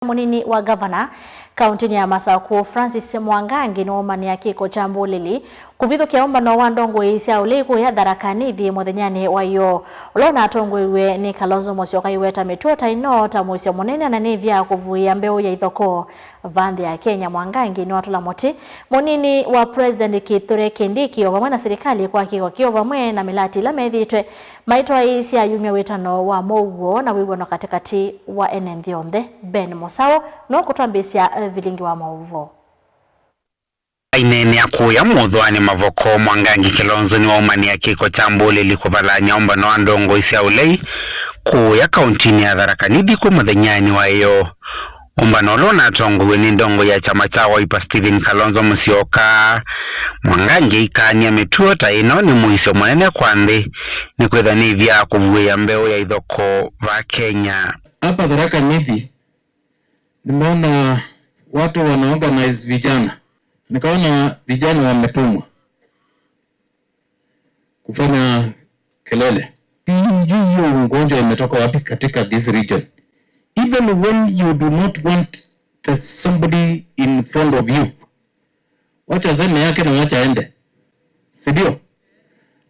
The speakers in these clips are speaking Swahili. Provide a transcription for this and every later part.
Munini wa gavana kaunti ya Masako Francis Mwangangi no mania kiko chambo lili kuvitho kiaomba no wandongo isia uliku ya dharakanidi muthenyani wayo ulona atongo iwe ni Kalonzo Musyoka iweta metuota ino tamuisio munene na nivya kuvuia mbeu ya ithoko vandhi ya Kenya. Mwangangi ni watula moti munini wa President Kithure Kindiki ovamwe na serikali kwa kiko kiovamwe na milati la methitwe maitwa isia yumia wetano wa mougo na wiwono katikati wa enenthionde Ben Musao no kutwambisia vilingi wa mauvo inene akuya muthwani mavoko. Mwangangi Kilonzo ni waumania kiko chambo lili kuvala nyomba no andongo isia ulei kuya kauntini ya Tharaka-Nithi kwa muthenyani wayo umbano lona atongo weni ndongo ya chama cha Wiper Stephen Kalonzo Musyoka. Mwangangi ikania metuota ino ni muisio munene kwanthi ni kwithanithia kuvuia mbeu ya ithoko va Kenya. Hapa Tharaka-Nithi nimeona watu wanaorganize vijana, nikaona vijana wametumwa kufanya kelele. Hiyo ugonjwa imetoka wapi katika this region? Even when you do not want somebody in front of you, wacha zeme yake na wacha ende, sidio?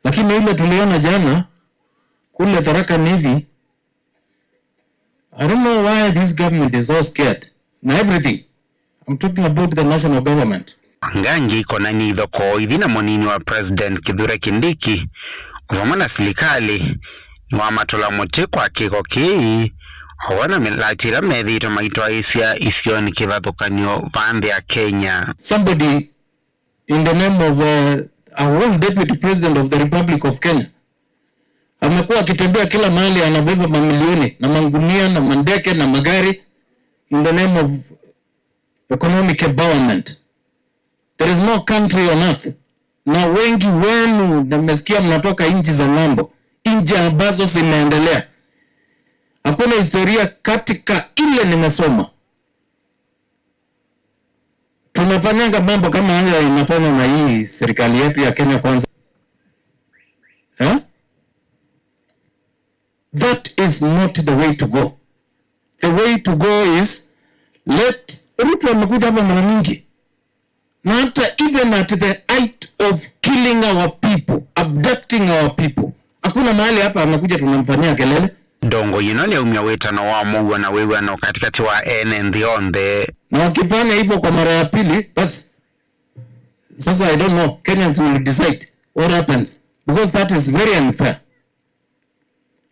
Lakini ile tuliona jana kule Tharaka-Nithi, I don't know why this government is so scared na everything. I'm talking about the national government. Mwangangi kona ni ithoko ithina munini wa President Kithure Kindiki uvamwe na serikali ni wa matula muti kwa kiko kii hawana milati la methito maitwa isia isio ni kivathukanio vandhi ya Kenya. Somebody in the name of a whole deputy president of the Republic of Kenya amekuwa akitembea kila mahali anabeba mamilioni na mangunia na mandeke na magari in the name of economic empowerment. There is no country on earth. Na wengi wenu namesikia mnatoka nchi za ng'ambo, nchi ambazo zimeendelea. Hakuna historia katika ile nimesoma. Tunafanyanga mambo kama haya inafanya na hii serikali yetu ya Kenya Kwanza. That is not the way to go. The way to go is Ruto amekuja hapa mara mingi. Na hata even at the height of killing our people, abducting our people, hakuna mahali hapa amekuja tunamfanyia kelele. Ndongo yino ni umia wetano wa mugwa na wewano katikati wa enenthionde. Na wakifanya hivyo kwa mara ya pili, basi sasa I don't know, Kenyans will decide what happens, because that is very unfair.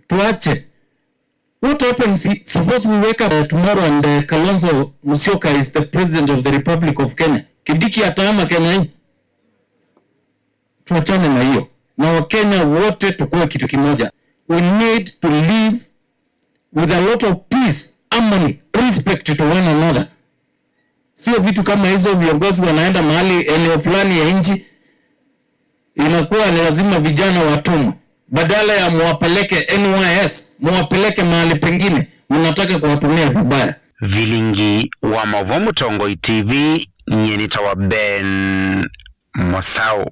Tuache. What happens, suppose we wake up tomorrow and Kalonzo Musyoka is the president of the Republic of Kenya. Kindiki atahama Kenya hii. Tuachane na hiyo. Na Wakenya wote tukue kitu kimoja. We need to live with a lot of peace, harmony, respect to one another. Sio vitu kama hizo viongozi wanaenda mahali eneo fulani ya nchi inakuwa ni lazima vijana watumwe. Badala ya muwapeleke NYS, muwapeleke mahali pengine, mnataka kuwatumia vibaya. Vilingi wa Mavomu Tongo TV, Nyenita wa Ben Musao.